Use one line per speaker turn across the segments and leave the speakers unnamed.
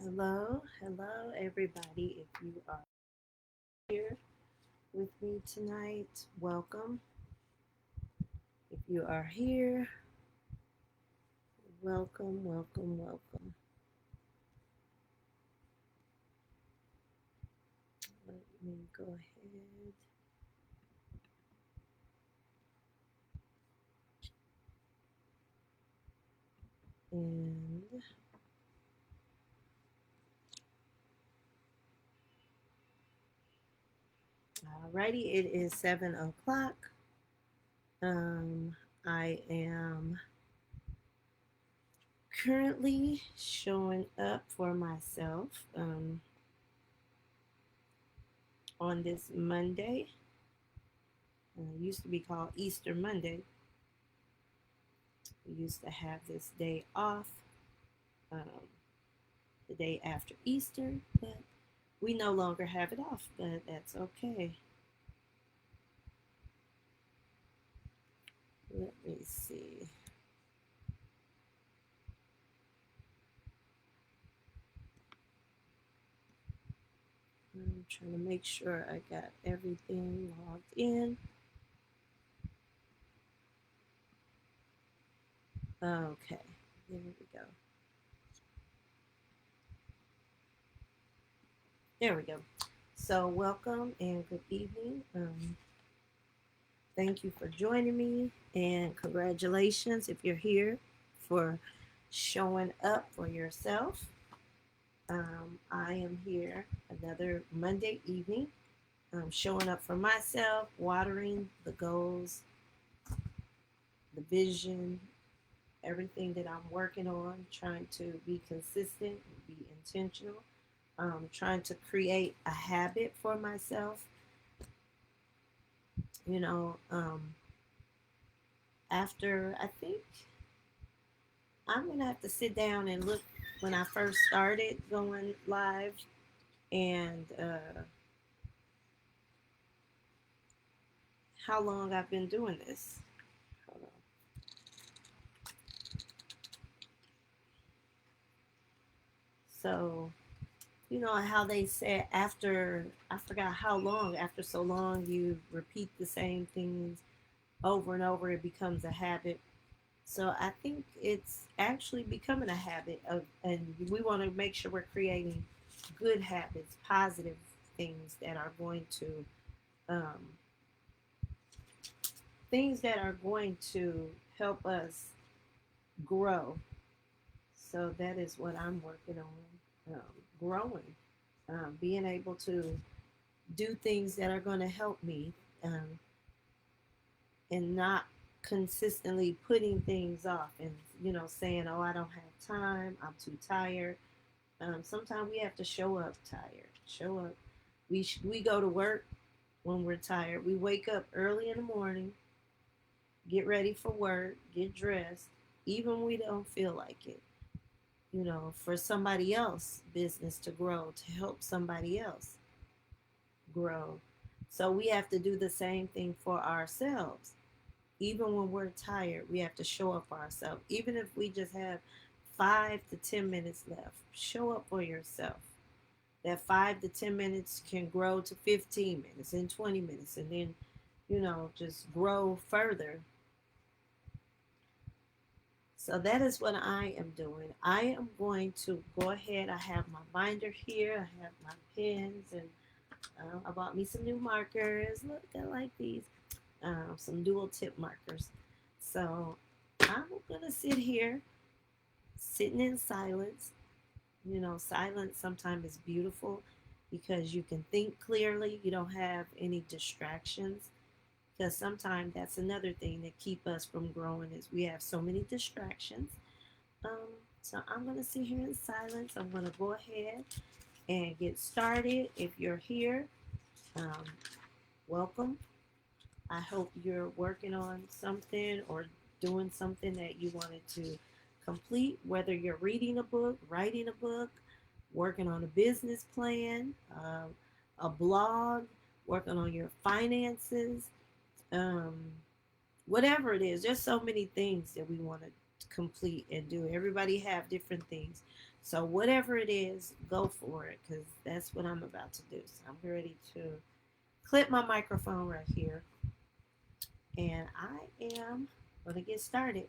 Hello, everybody. If you are here with me tonight, welcome. If you are here, welcome. Let me go ahead and alrighty, it is 7 o'clock. I am currently showing up for myself on this Monday. Used to be called Easter Monday. We used to have this day off um, the day after Easter, but we no longer have it off, but that's okay. Let me see. I'm trying to make sure I got everything logged in. Okay, there we go. There we go. So, welcome and good evening. Thank you for joining me, and congratulations if you're here for showing up for yourself. I am here another Monday evening, showing up for myself, watering the goals, the vision, everything that I'm working on, trying to be consistent, be intentional, trying to create a habit for myself. You know, after I think I'm going to have to sit down and look when I first started going live and how long I've been doing this. Hold on. So, you know how they say after, I forgot how long, after so long you repeat the same things over and over, it becomes a habit. So I think it's actually becoming a habit of, and we want to make sure we're creating good habits, positive things that are going to, um, help us grow. So that is what I'm working on, growing, being able to do things that are going to help me, um, and not consistently putting things off and saying, oh, I don't have time, I'm too tired. Sometimes we have to show up tired, show up. We go to work when we're tired. We wake up early in the morning, get ready for work, get dressed, even when we don't feel like it, for somebody else business to grow, to help somebody else grow. So we have to do the same thing for ourselves. Even when we're tired, we have to show up for ourselves. Even if we just have 5 to 10 minutes left, show up for yourself. That 5 to 10 minutes can grow to 15 minutes and 20 minutes, and then, just grow further. So that is what I am doing. I am going to go ahead. I have my binder here, I have my pens, and I bought me some new markers. Look, I like these. Some dual tip markers. So I'm gonna sit here, sitting in silence. Silence sometimes is beautiful because you can think clearly. You don't have any distractions. Because sometimes that's another thing that keep us from growing is we have so many distractions. So I'm gonna sit here in silence. I'm gonna go ahead and get started. If you're here, um, welcome. I hope you're working on something or doing something that you wanted to complete, whether you're reading a book, writing a book, working on a business plan, a blog, working on your finances, um, whatever it is. There's so many things that we want to complete and do. Everybody have different things. So whatever it is, go for it, because that's what I'm about to do. So I'm ready to clip my microphone right here, and I am going to get started.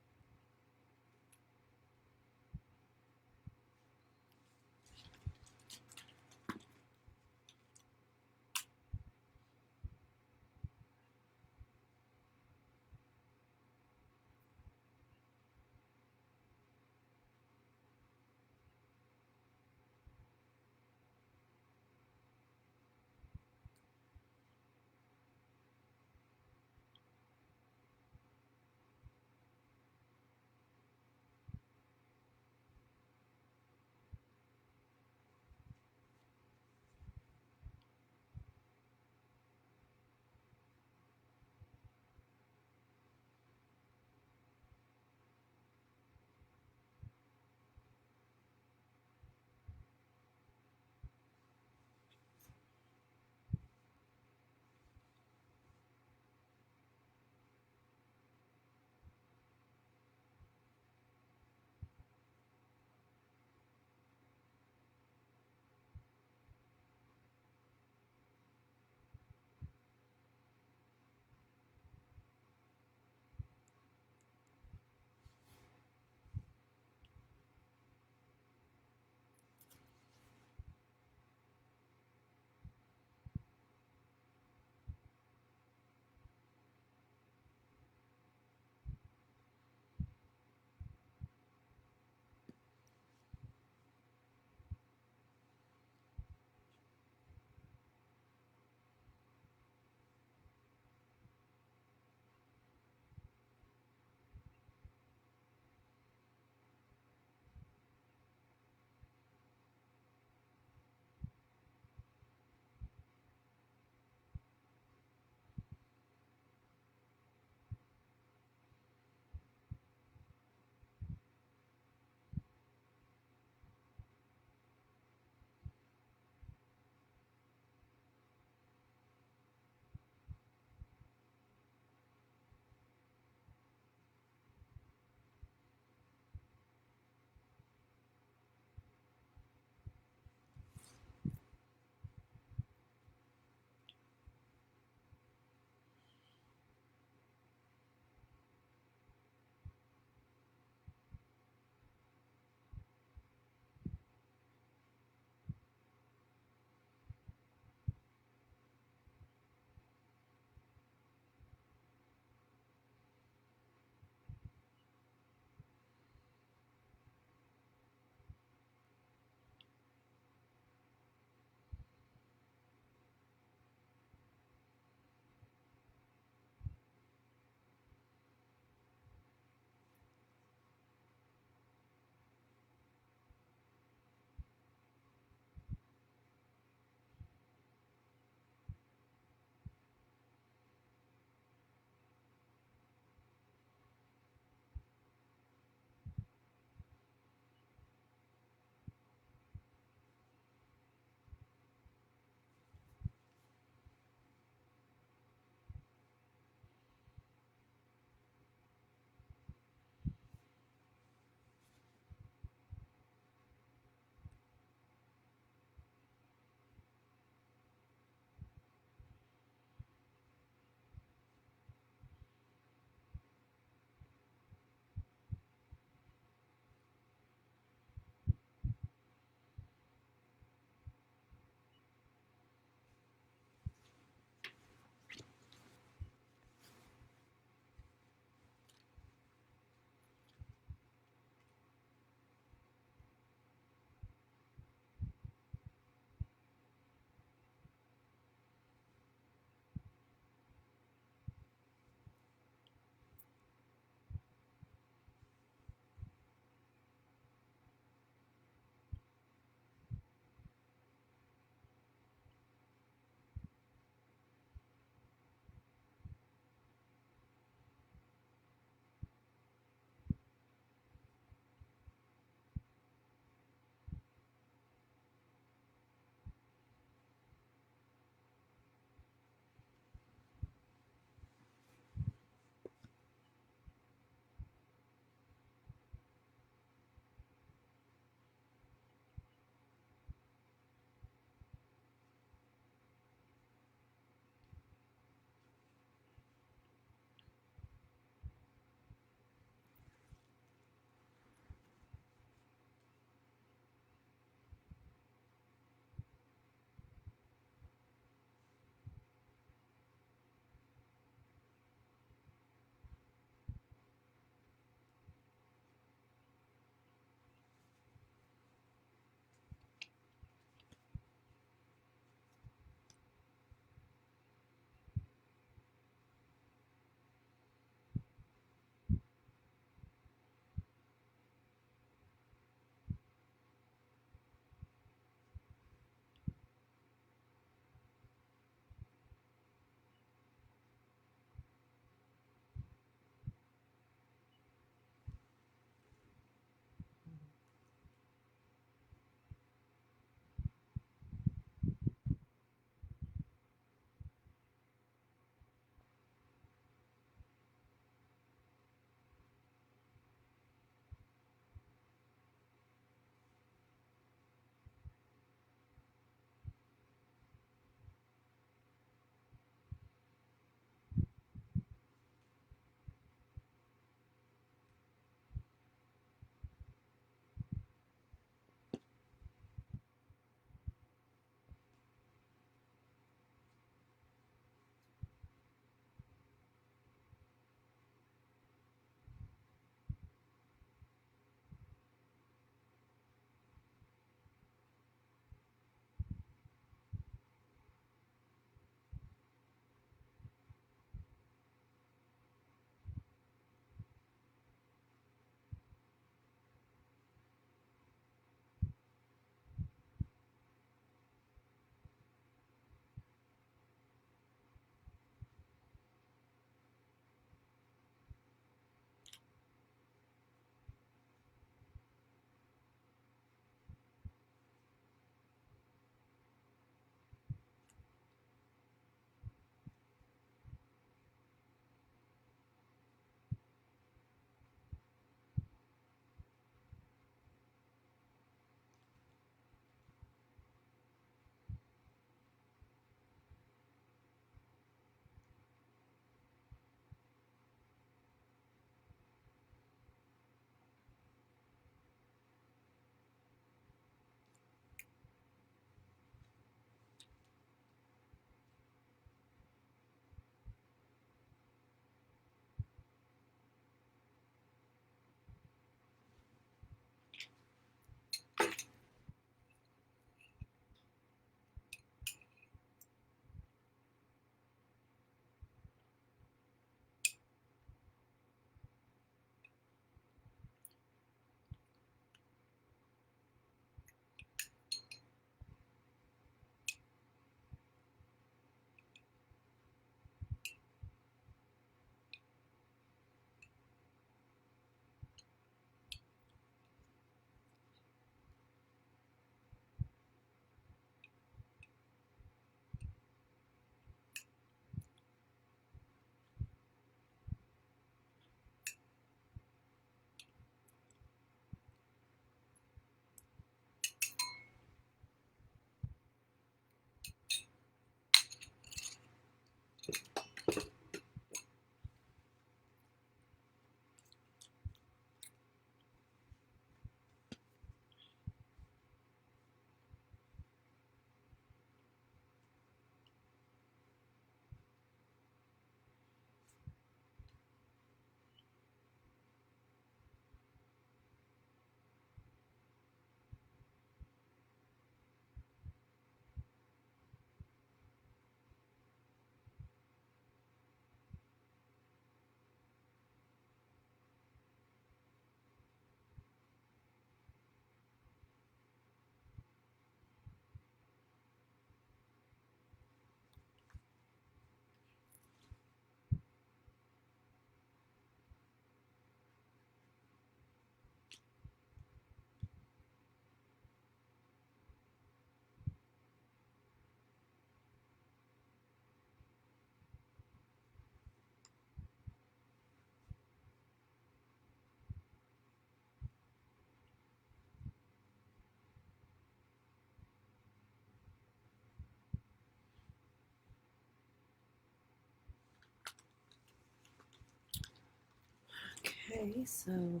Okay, so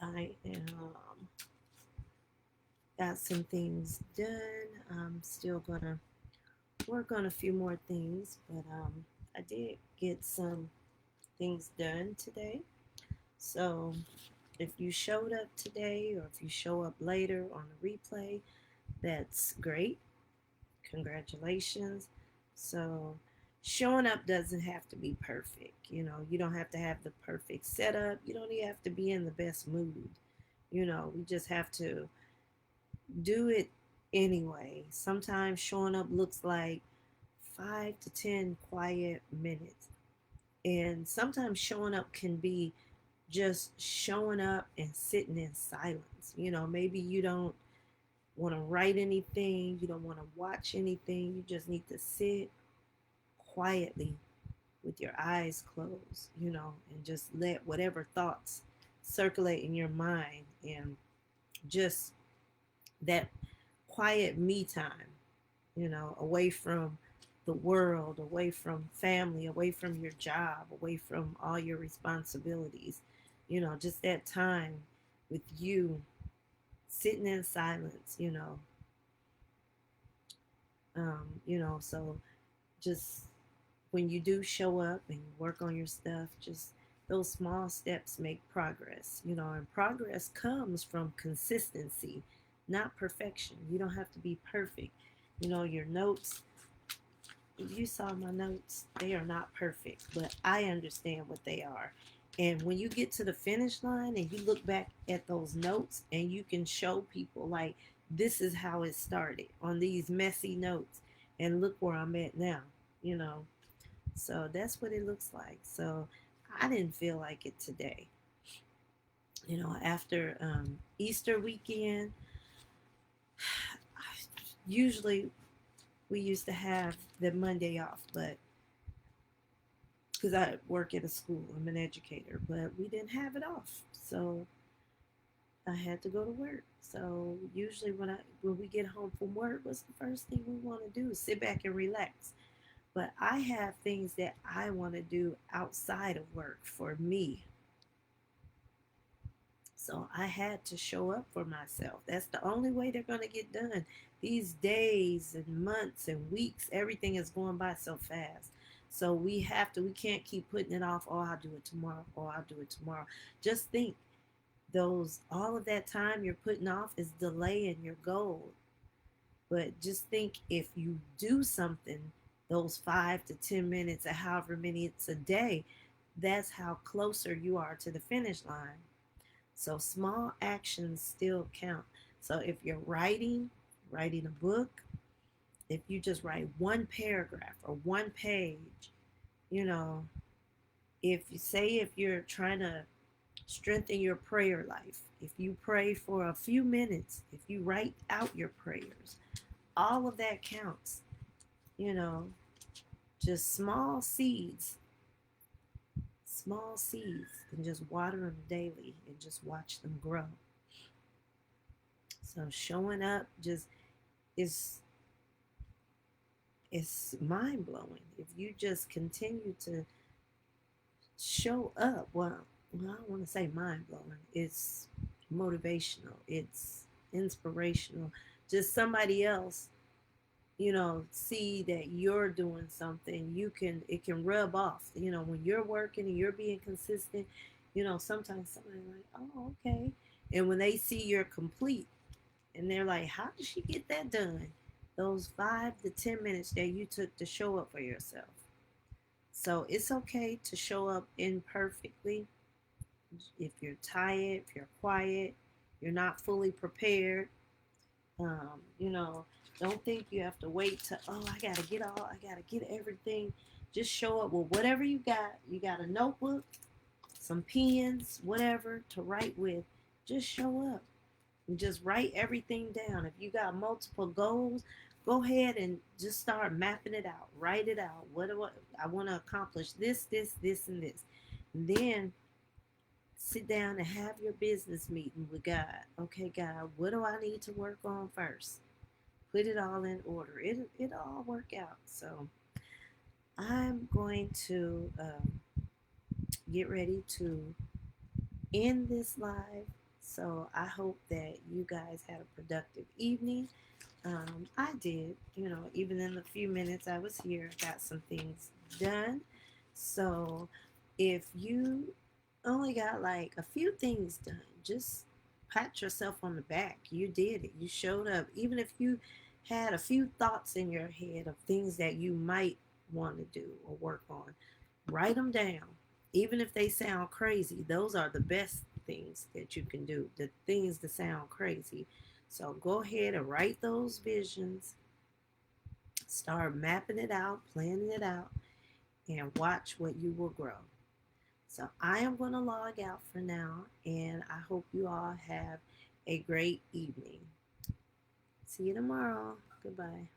I am got some things done. I'm still gonna work on a few more things, but I did get some things done today. So if you showed up today or if you show up later on the replay, that's great. Congratulations. So showing up doesn't have to be perfect. You don't have to have the perfect setup. You don't even have to be in the best mood. We just have to do it anyway. Sometimes showing up looks like 5 to 10 quiet minutes. And sometimes showing up can be just showing up and sitting in silence. Maybe you don't want to write anything, you don't want to watch anything, you just need to sit quietly with your eyes closed, and just let whatever thoughts circulate in your mind and just that quiet me time, away from the world, away from family, away from your job, away from all your responsibilities, just that time with you sitting in silence, so just when you do show up and you work on your stuff, just those small steps make progress, and progress comes from consistency, not perfection. You don't have to be perfect. Your notes, if you saw my notes, they are not perfect, but I understand what they are. And when you get to the finish line and you look back at those notes and you can show people, like, this is how it started on these messy notes, and look where I'm at now, you know. So that's what it looks like. So I didn't feel like it today. After Easter weekend, usually we used to have the Monday off, but because I work at a school, I'm an educator, but we didn't have it off. So I had to go to work. So usually when we get home from work, what's the first thing we want to do? Sit back and relax. But I have things that I want to do outside of work for me. So I had to show up for myself. That's the only way they're going to get done. These days and months and weeks, everything is going by so fast. So we can't keep putting it off. Oh, I'll do it tomorrow. Oh, I'll do it tomorrow. Just think, all of that time you're putting off is delaying your goal. But just think, if you do something, those 5 to 10 minutes or however many it's a day, that's how closer you are to the finish line. So small actions still count. So if you're writing a book, if you just write one paragraph or one page, you know, if you're trying to strengthen your prayer life, if you pray for a few minutes, if you write out your prayers, all of that counts, you know, just small seeds, and just water them daily and just watch them grow. So showing up just is it's mind blowing. If you just continue to show up, well, I don't want to say mind blowing. It's motivational. It's inspirational. Just somebody else, see that you're doing something. It can rub off. When you're working and you're being consistent, sometimes somebody's like, oh, okay. And when they see you're complete, and they're like, how did she get that done? Those 5 to 10 minutes that you took to show up for yourself. So it's okay to show up imperfectly. If you're tired, if you're quiet, you're not fully prepared, um, you know, don't think you have to wait to, oh, I gotta get everything. Just show up with whatever you got. You got a notebook, some pens, whatever to write with. Just show up. And just write everything down. If you got multiple goals, go ahead and just start mapping it out. Write it out. What do I want to accomplish? This, and this. And then sit down and have your business meeting with God. Okay, God, what do I need to work on first? Put it all in order. It'll all work out. So I'm going to get ready to end this live. So I hope that you guys had a productive evening. I did, even in the few minutes I was here, got some things done. So if you only got like a few things done, just pat yourself on the back. You did it. You showed up. Even if you had a few thoughts in your head of things that you might want to do or work on, write them down. Even if they sound crazy, those are the best things that you can do. The things that sound crazy. So go ahead and write those visions, start mapping it out, planning it out, and watch what you will grow. So I am going to log out for now, and I hope you all have a great evening. See you tomorrow. Goodbye.